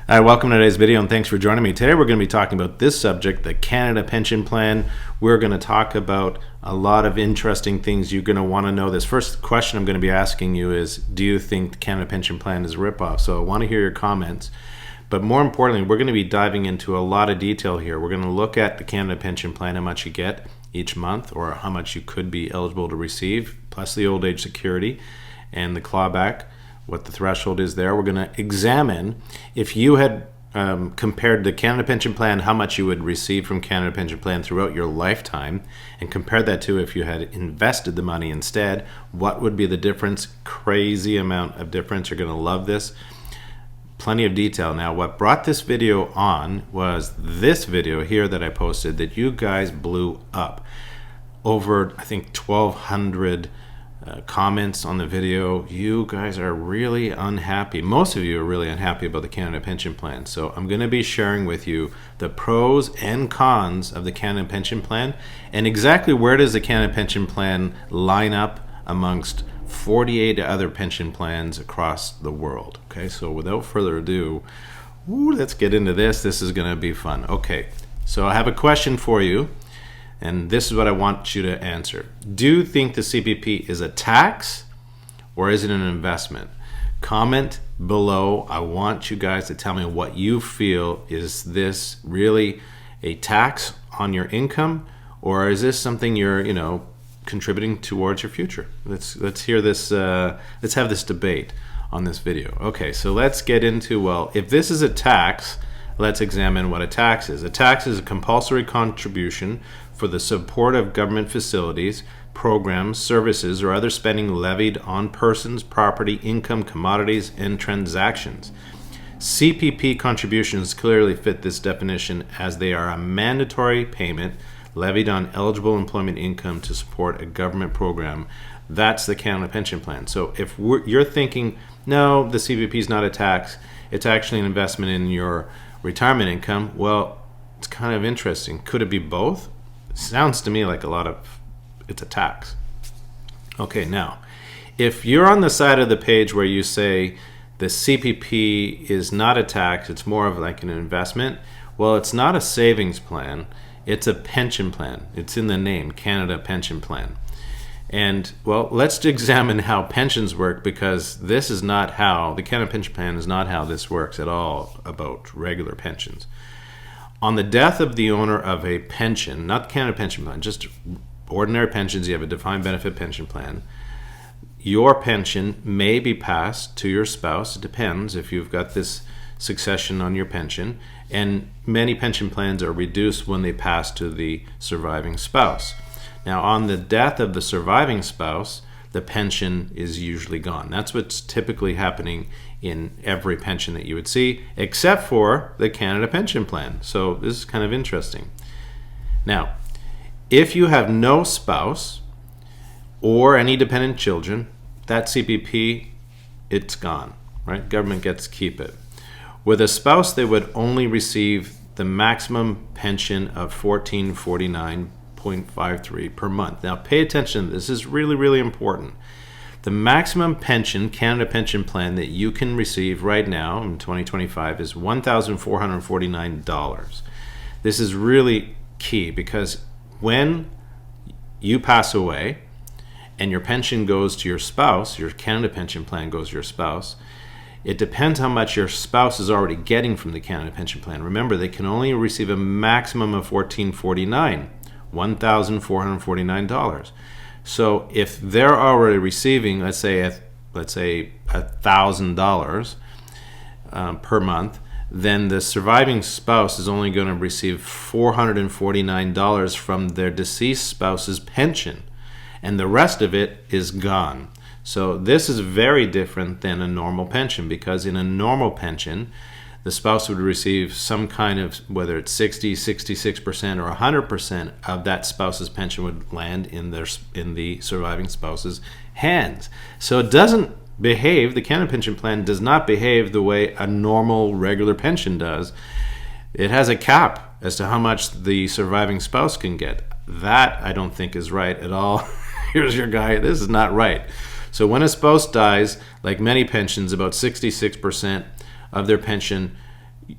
Hi, welcome to today's video and thanks for joining me. Today we're going to be talking about this subject, the Canada Pension Plan. We're going to talk about a lot of interesting things you're going to want to know. This first question I'm going to be asking you is, do you think the Canada Pension Plan is a ripoff? So I want to hear your comments. But more importantly, we're going to be diving into a lot of detail here. We're going to look at the Canada Pension Plan, how much you get each month or how much you could be eligible to receive, plus the old age security and the clawback, what the threshold is there. We're going to examine if you had compared the Canada Pension Plan, how much you would receive from Canada Pension Plan throughout your lifetime, and compare that to if you had invested the money instead, what would be the difference? Crazy amount of difference. You're going to love this. Plenty of detail. Now, what brought this video on was this video here that I posted that you guys blew up. Over, I think, 1,200 comments on the video. You guys are really unhappy. Most of you are really unhappy about the Canada Pension Plan. So I'm going to be sharing with you the pros and cons of the Canada Pension Plan and exactly where does the Canada Pension Plan line up amongst 48 other pension plans across the world. Okay, so without further ado, let's get into this. This is going to be fun. Okay, so I have a question for you. And this is what I want you to answer. Do you think the CPP is a tax or is it an investment? Comment below. I want you guys to tell me what you feel. Is this really a tax on your income, or is this something you're, contributing towards your future? Let's hear this. Let's have this debate on this video. Okay, so let's get into, well, if this is a tax, let's examine what a tax is. A tax is a compulsory contribution for the support of government facilities, programs, services, or other spending levied on persons, property, income, commodities, and transactions. CPP contributions clearly fit this definition as they are a mandatory payment levied on eligible employment income to support a government program. That's the Canada Pension Plan. So if you're thinking, no, the CPP is not a tax, it's actually an investment in your retirement income, well, it's kind of interesting. Could it be both? Sounds to me like it's a tax. Okay, now, if you're on the side of the page where you say the CPP is not a tax, it's more of like an investment, well, it's not a savings plan, it's a pension plan. It's in the name, Canada Pension Plan. And, well, let's examine how pensions work, because this is not how, the Canada Pension Plan is not how this works at all about regular pensions. On the death of the owner of a pension, not the Canada Pension Plan, just ordinary pensions, you have a defined benefit pension plan, your pension may be passed to your spouse. It depends if you've got this succession on your pension, and many pension plans are reduced when they pass to the surviving spouse. Now, on the death of the surviving spouse, the pension is usually gone. That's what's typically happening in every pension that you would see, except for the Canada Pension Plan. So this is kind of interesting. Now, if you have no spouse or any dependent children, that CPP, it's gone, right? Government gets to keep it. With a spouse, they would only receive the maximum pension of $1449.53 per month. Now, pay attention. This is really, really important. The maximum pension, Canada Pension Plan, that you can receive right now in 2025 is $1,449. This is really key because when you pass away and your pension goes to your spouse, your Canada Pension Plan goes to your spouse, it depends how much your spouse is already getting from the Canada Pension Plan. Remember, they can only receive a maximum of $1,449. So if they're already receiving, let's say $1,000 per month, then the surviving spouse is only going to receive $449 from their deceased spouse's pension, and the rest of it is gone. So this is very different than a normal pension, because in a normal pension, the spouse would receive some kind of, whether it's 60, 66%, or 100% of that spouse's pension would land in the surviving spouse's hands. So it doesn't behave, the Canada Pension Plan does not behave the way a normal regular pension does. It has a cap as to how much the surviving spouse can get. That I don't think is right at all. Here's your guy, this is not right. So when a spouse dies, like many pensions, about 66% of their pension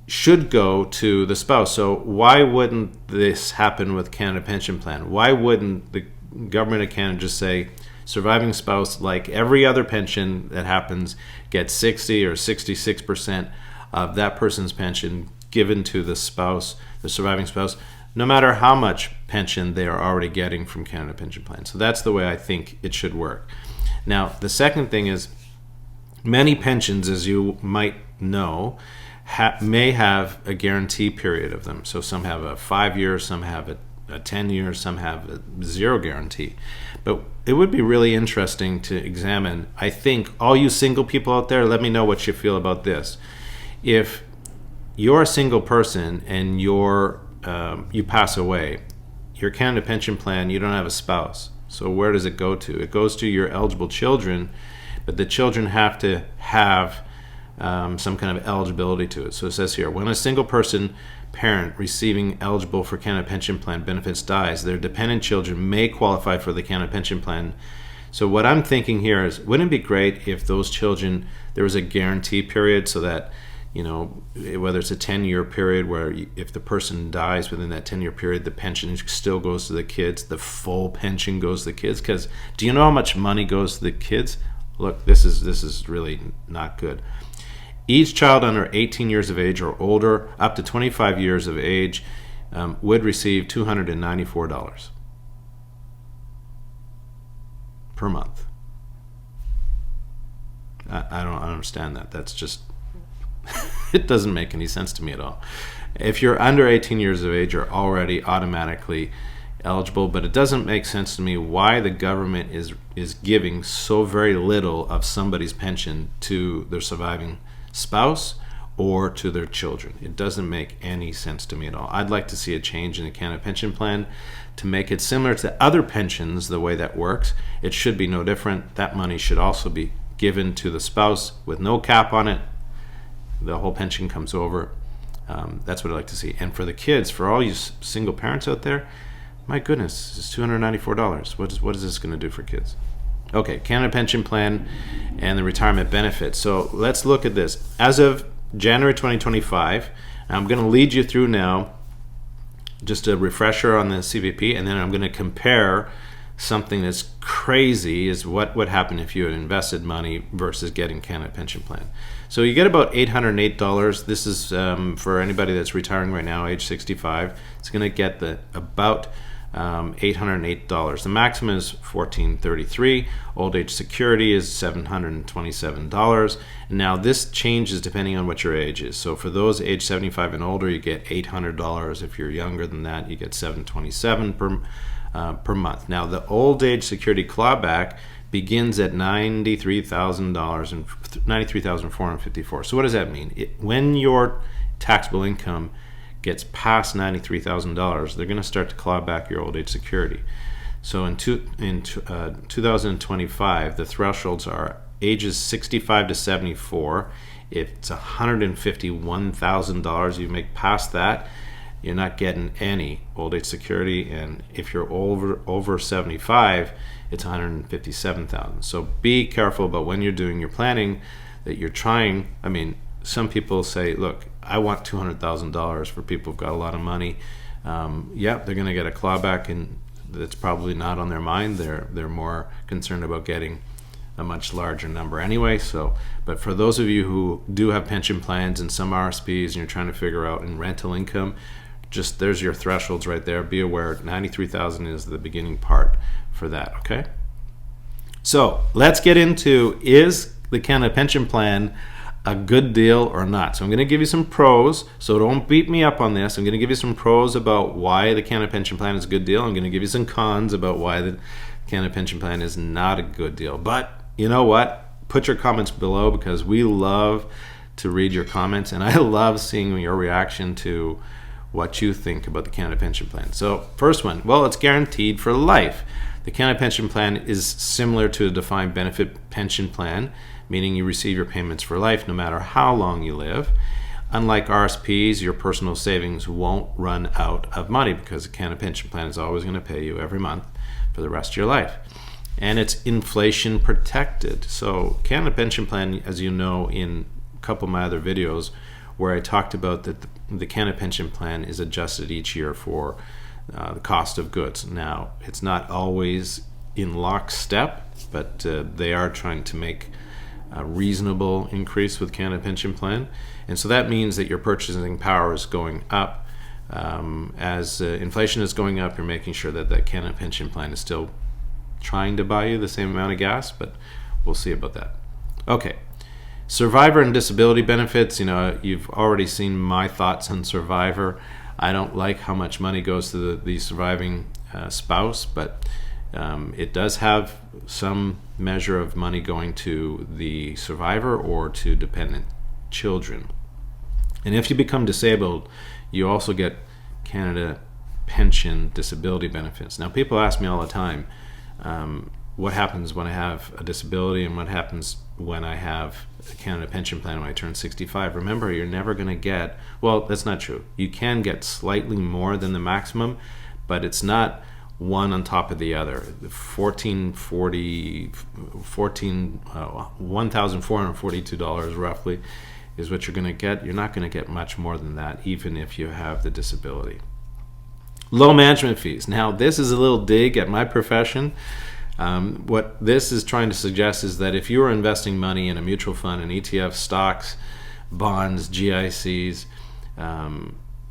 should go to the spouse. So why wouldn't this happen with Canada Pension Plan? Why wouldn't the government of Canada just say surviving spouse, like every other pension that happens, gets 60 or 66% of that person's pension given to the spouse, the surviving spouse, no matter how much pension they are already getting from Canada Pension Plan. So that's the way I think it should work. Now, the second thing is, many pensions, as you might know, may have a guarantee period of them. So some have a 5 year, some have a 10 year, some have a 0 guarantee. But it would be really interesting to examine. I think all you single people out there, let me know what you feel about this. If you're a single person and you pass away, your Canada Pension Plan, you don't have a spouse. So where does it go to? It goes to your eligible children, but the children have to have some kind of eligibility to it. So it says here, when a single person parent receiving eligible for Canada Pension Plan benefits dies, their dependent children may qualify for the Canada Pension Plan. So what I'm thinking here is, wouldn't it be great if those children, there was a guarantee period so that, whether it's a 10-year period where if the person dies within that 10-year period, the pension still goes to the kids, the full pension goes to the kids. Because do you know how much money goes to the kids? Look, this is really not good. Each child under 18 years of age or older, up to 25 years of age, would receive $294 per month. I don't understand that. That's just, it doesn't make any sense to me at all. If you're under 18 years of age, you're already automatically eligible, but it doesn't make sense to me why the government is giving so very little of somebody's pension to their surviving spouse or to their children. It doesn't make any sense to me at all. I'd like to see a change in the Canada Pension Plan to make it similar to other pensions. The way that works, it should be no different. That money should also be given to the spouse with no cap on it. The whole pension comes over. That's what I'd like to see. And for the kids, for all you single parents out there, my goodness, it's $294. What is this going to do for kids? Okay, Canada Pension Plan and the retirement benefits. So let's look at this. As of January 2025, I'm going to lead you through now just a refresher on the CPP, and then I'm going to compare something that's crazy is what would happen if you had invested money versus getting Canada Pension Plan. So you get about $808. This is for anybody that's retiring right now, age 65. It's going to get about $808. The maximum is $1,433. Old age security is $727. Now this changes depending on what your age is. So for those age 75 and older, you get $800. If you're younger than that, you get $727 per month. Now the old age security clawback begins at $93,000 and $93,454. So what does that mean? When your taxable income gets past $93,000, they're going to start to claw back your old age security. So in 2025, the thresholds are ages 65 to 74. If it's $151,000 you make past that, you're not getting any old age security. And if you're over 75, it's $157,000. So be careful about when you're doing your planning that you're trying. I mean, some people say, look, I want $200,000 for people who've got a lot of money. Yeah, they're going to get a clawback, and that's probably not on their mind. They're more concerned about getting a much larger number anyway. So, but for those of you who do have pension plans and some RRSPs, and you're trying to figure out in rental income, just there's your thresholds right there. Be aware, $93,000 is the beginning part for that. Okay. So let's get into, is the Canada Pension Plan a good deal or not? So I'm going to give you some pros, so don't beat me up on this. I'm going to give you some pros about why the Canada Pension Plan is a good deal. I'm going to give you some cons about why the Canada Pension Plan is not a good deal. But you know what? Put your comments below, because we love to read your comments, and I love seeing your reaction to what you think about the Canada Pension Plan. So first one, well, it's guaranteed for life. The Canada Pension Plan is similar to a defined benefit pension plan, meaning you receive your payments for life no matter how long you live. Unlike RSPs, your personal savings won't run out of money, because the Canada Pension Plan is always going to pay you every month for the rest of your life. And it's inflation protected. So Canada Pension Plan, as you know in a couple of my other videos, where I talked about that the Canada Pension Plan is adjusted each year for the cost of goods. Now, it's not always in lockstep, but they are trying to make a reasonable increase with Canada Pension Plan. And so that means that your purchasing power is going up. As inflation is going up, you're making sure that the Canada Pension Plan is still trying to buy you the same amount of gas, but we'll see about that. Okay. Survivor and disability benefits, you've already seen my thoughts on Survivor. I don't like how much money goes to the surviving spouse, but it does have some measure of money going to the survivor or to dependent children. And if you become disabled, you also get Canada Pension disability benefits. Now, people ask me all the time, what happens when I have a disability and what happens when I have a Canada Pension Plan when I turn 65? Remember, you're never going to get, well, that's not true. You can get slightly more than the maximum, but it's not one on top of the other. $1,442 roughly is what you're going to get. You're not going to get much more than that, even if you have the disability. Low management fees. Now, this is a little dig at my profession. What this is trying to suggest is that if you are investing money in a mutual fund, an ETF, stocks, bonds, GICs,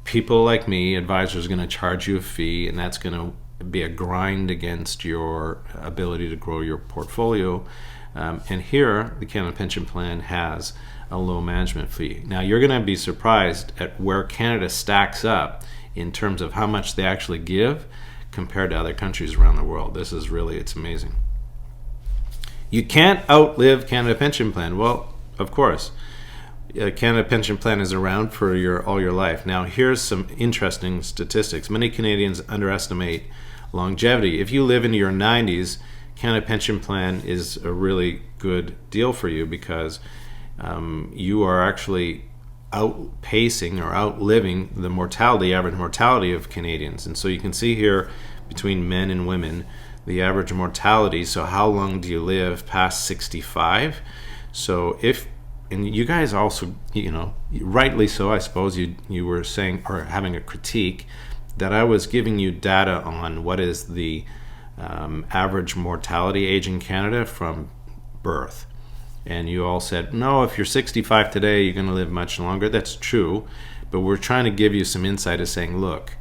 people like me, advisors, are going to charge you a fee, and that's going to be a grind against your ability to grow your portfolio. And here, the Canada Pension Plan has a low management fee. Now, you're going to be surprised at where Canada stacks up in terms of how much they actually give compared to other countries around the world. It's amazing. You can't outlive Canada Pension Plan. Well, of course. Canada Pension Plan is around for all your life. Now, here's some interesting statistics. Many Canadians underestimate longevity. If you live into your 90s, Canada Pension Plan is a really good deal for you because you are actually outpacing or outliving the average mortality of Canadians. And so you can see here between men and women, the average mortality. So how long do you live past 65? So and you guys also, rightly so, I suppose you were saying or having a critique that I was giving you data on what is the average mortality age in Canada from birth. And you all said, no, if you're 65 today, you're going to live much longer. That's true. But we're trying to give you some insight as saying, look,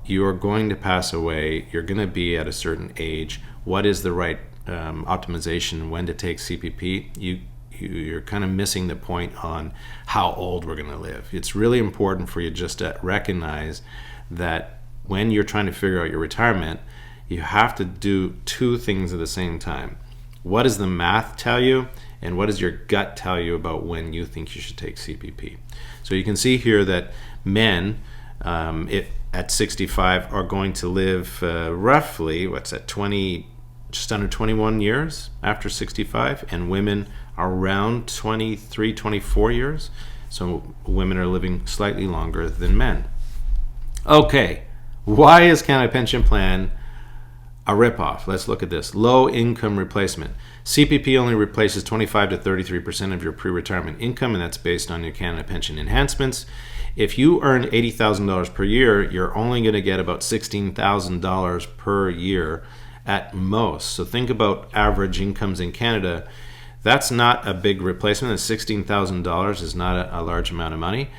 you are going to pass away. You're going to be at a certain age. What is the right optimization when to take CPP? You're kind of missing the point on how old we're going to live. It's really important for you just to recognize that when you're trying to figure out your retirement, you have to do two things at the same time. What does the math tell you? And what does your gut tell you about when you think you should take CPP? So you can see here that men at 65 are going to live roughly, just under 21 years after 65, and women are around 23, 24 years. So women are living slightly longer than men. Okay, why is Canada Pension Plan a ripoff? Let's look at this. Low income replacement. CPP only replaces 25 to 33% of your pre-retirement income, and that's based on your Canada Pension enhancements. If you earn $80,000 per year, you're only going to get about $16,000 per year at most. So think about average incomes in Canada. That's not a big replacement. $16,000 is not a large amount of money.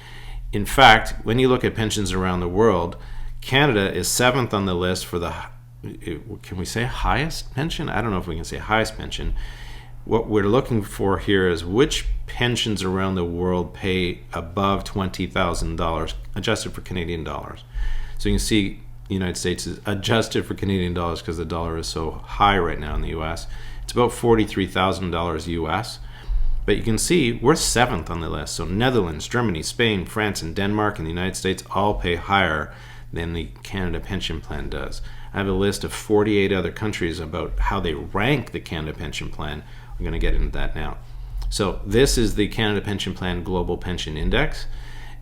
In fact, when you look at pensions around the world, Canada is 7th on the list for can we say highest pension? I don't know if we can say highest pension. What we're looking for here is which pensions around the world pay above $20,000 adjusted for Canadian dollars. So you can see the United States is adjusted for Canadian dollars because the dollar is so high right now in the US. It's about $43,000 US. But you can see we're 7th on the list. So Netherlands, Germany, Spain, France, and Denmark and the United States all pay higher than the Canada Pension Plan does. I have a list of 48 other countries about how they rank the Canada Pension Plan. I'm going to get into that now. So this is the Canada Pension Plan Global Pension Index.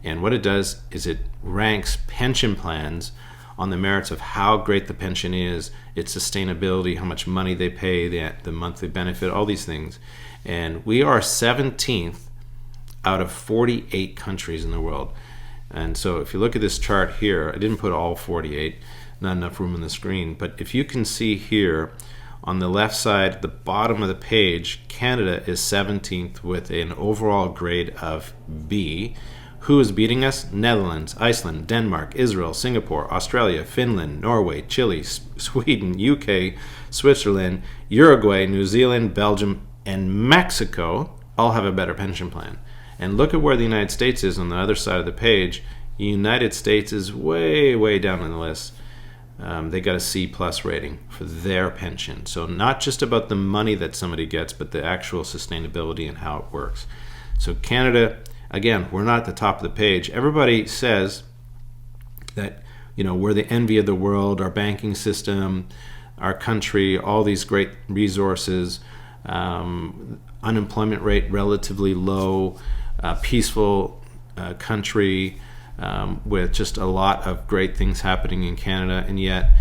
And what it does is it ranks pension plans on the merits of how great the pension is, its sustainability, how much money they pay, the monthly benefit, all these things. And we are 17th out of 48 countries in the world. And so if you look at this chart here, I didn't put all 48, not enough room on the screen, but if you can see here on the left side at the bottom of the page, Canada is 17th with an overall grade of B. Who is beating us? Netherlands, Iceland, Denmark, Israel, Singapore, Australia, Finland, Norway, Chile, Sweden, UK, Switzerland, Uruguay, New Zealand, Belgium, and Mexico all have a better pension plan. And look at where the United States is on the other side of the page. The United States is way, way down on the list. They got a C plus rating for their pension. So not just about the money that somebody gets, but the actual sustainability and how it works. So Canada, again, we're not at the top of the page. Everybody says that, we're the envy of the world, our banking system, our country, all these great resources, unemployment rate relatively low, peaceful country with just a lot of great things happening in Canada, and yet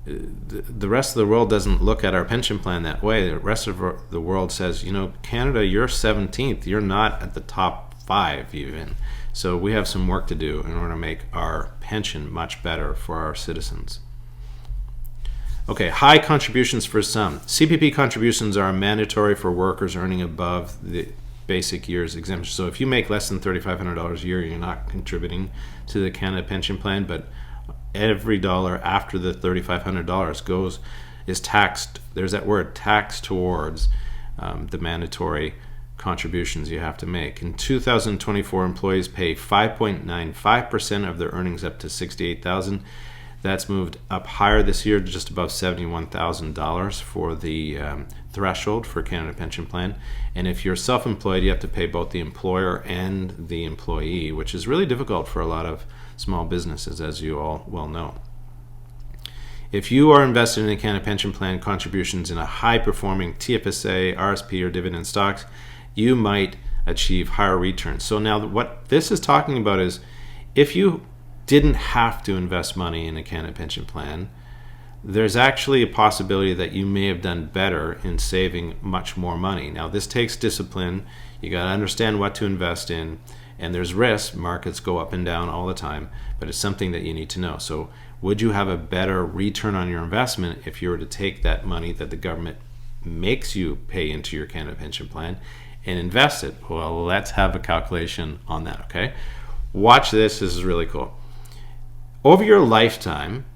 the rest of the world doesn't look at our pension plan that way. The rest of the world says, Canada, you're 17th. You're not at the top 5 even. So we have some work to do in order to make our pension much better for our citizens. Okay, high contributions for some. CPP contributions are mandatory for workers earning above the basic year's exemption. So if you make less than $3,500 a year, you're not contributing to the Canada pension plan, but every dollar after the $3,500 is taxed. There's that word, taxed towards the mandatory contributions you have to make. In 2024, employees pay 5.95% of their earnings up to $68,000. That's moved up higher this year to just above $71,000 for the threshold for Canada Pension Plan. And if you're self-employed, you have to pay both the employer and the employee, which is really difficult for a lot of small businesses, as you all well know. If you are invested in a Canada Pension Plan contributions in a high-performing TFSA, RRSP, or dividend stocks, you might achieve higher returns. So now what this is talking about is if you didn't have to invest money in a Canada Pension Plan, there's actually a possibility that you may have done better in saving much more money. Now, this takes discipline. You got to understand what to invest in, and there's risk. Markets go up and down all the time, but it's something that you need to know. So would you have a better return on your investment if you were to take that money that the government makes you pay into your Canada Pension Plan and invest it? Well, let's have a calculation on that, okay? Watch this. This is really cool. Over your lifetime,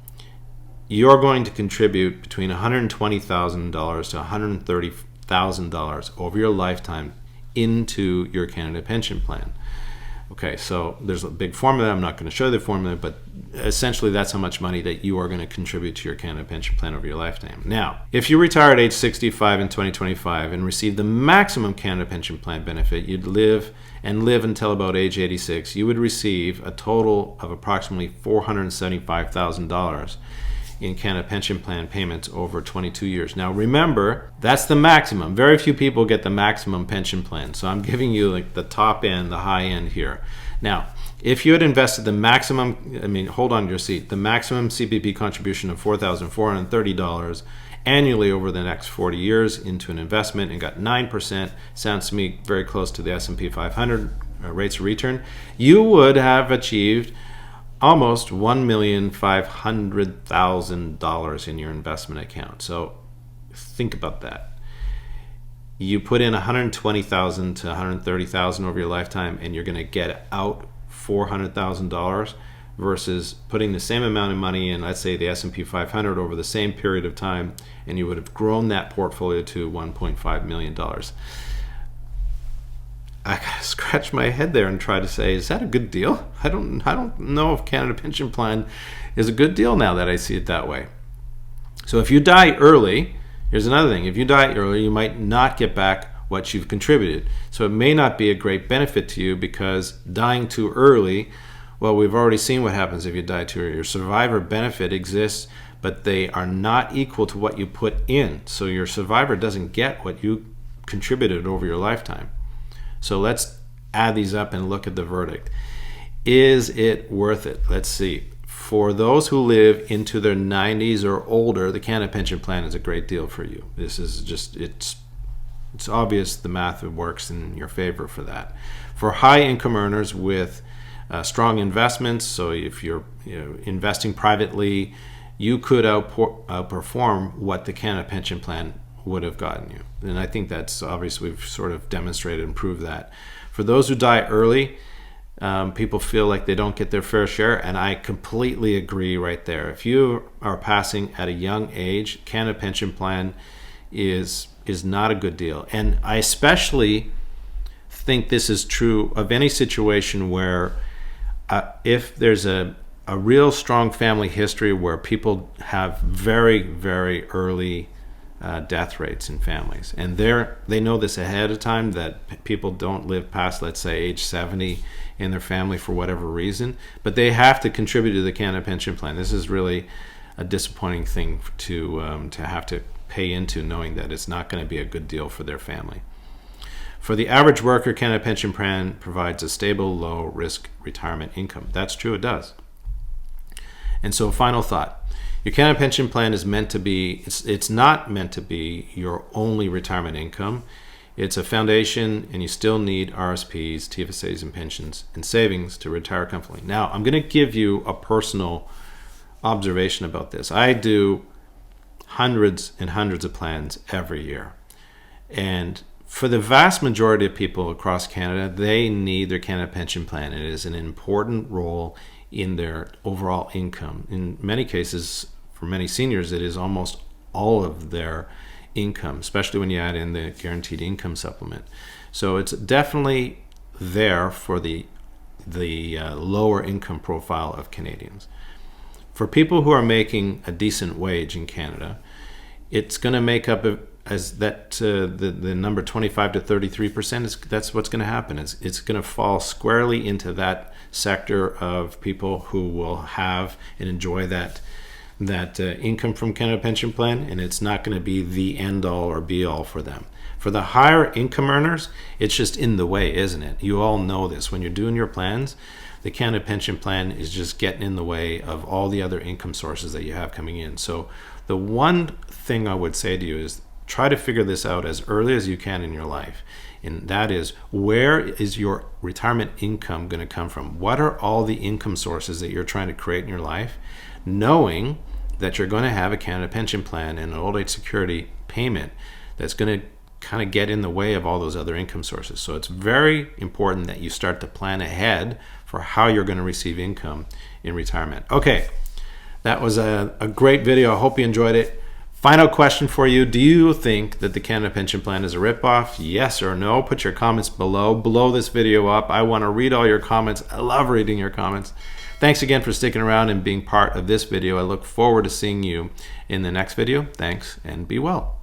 you're going to contribute between $120,000 to $130,000 over your lifetime into your Canada Pension Plan. Okay, so there's a big formula. I'm not going to show you the formula, but essentially that's how much money that you are going to contribute to your Canada Pension Plan over your lifetime. Now, if you retire at age 65 in 2025 and receive the maximum Canada Pension Plan benefit, you'd live until about age 86, you would receive a total of approximately $475,000 in Canada Pension Plan payments over 22 years. Now remember, that's the maximum. Very few people get the maximum pension plan. So I'm giving you like the top end, the high end here. Now, if you had invested the maximum, hold on to your seat, the maximum CPP contribution of $4,430 annually over the next 40 years into an investment and got 9%, sounds to me very close to the S&P 500 rates of return, you would have achieved almost $1,500,000 in your investment account. So think about that. You put in $120,000 to $130,000 over your lifetime, and you're going to get out $400,000 versus putting the same amount of money in, let's say, the S&P 500 over the same period of time, and you would have grown that portfolio to $1.5 million. I gotta scratch my head there and try to say, is that a good deal? I don't know if Canada Pension Plan is a good deal now that I see it that way. So if you die early, here's another thing. If you die early, you might not get back what you've contributed. So it may not be a great benefit to you because dying too early, well, we've already seen what happens if you die too early. Your survivor benefit exists, but they are not equal to what you put in. So your survivor doesn't get what you contributed over your lifetime. So let's add these up and look at the verdict. Is it worth it? Let's see. For those who live into their 90s or older, the Canada Pension Plan is a great deal for you. This is just, it's It's obvious the math works in your favor for that. For high income earners with strong investments, so if you're investing privately, you could outperform what the Canada Pension Plan would have gotten you. And I think that's obvious. We've sort of demonstrated and proved that. For those who die early, people feel like they don't get their fair share, and I completely agree right there. If you are passing at a young age, Canada Pension Plan is not a good deal. And I especially think this is true of any situation where if there's a real strong family history where people have very, very early death rates in families, and they know this ahead of time, that people don't live past, let's say, age 70 in their family for whatever reason, but they have to contribute to the Canada Pension Plan. This is really a disappointing thing to have to pay into, knowing that it's not going to be a good deal for their family. For the average worker, Canada Pension Plan provides a stable, low-risk retirement income. That's true, it does. And so, final thought. Your Canada Pension Plan is meant to be, it's not meant to be your only retirement income. It's a foundation, and you still need RRSPs, TFSAs, and pensions and savings to retire comfortably. Now, I'm going to give you a personal observation about this. I do hundreds and hundreds of plans every year. And for the vast majority of people across Canada, they need their Canada Pension Plan. It is an important role in their overall income. In many cases, for many seniors, it is almost all of their income, especially when you add in the guaranteed income supplement. So it's definitely there for the lower income profile of Canadians. For people who are making a decent wage in Canada, it's going to make up as that the number 25 to 33%. That's what's going to happen. It's going to fall squarely into that sector of people who will have and enjoy that income from Canada Pension Plan, and it's not going to be the end all or be all for them. For the higher income earners, it's just in the way, isn't it? You all know this. When you're doing your plans, the Canada Pension Plan is just getting in the way of all the other income sources that you have coming in. So the one thing I would say to you is try to figure this out as early as you can in your life. And that is, where is your retirement income going to come from? What are all the income sources that you're trying to create in your life? Knowing that you're going to have a Canada Pension Plan and an old age security payment that's going to kind of get in the way of all those other income sources. So it's very important that you start to plan ahead for how you're going to receive income in retirement. Okay, that was a great video. I hope you enjoyed it. Final question for you. Do you think that the Canada Pension Plan is a ripoff? Yes or no? Put your comments below. Blow this video up. I want to read all your comments. I love reading your comments. Thanks again for sticking around and being part of this video. I look forward to seeing you in the next video. Thanks, and be well.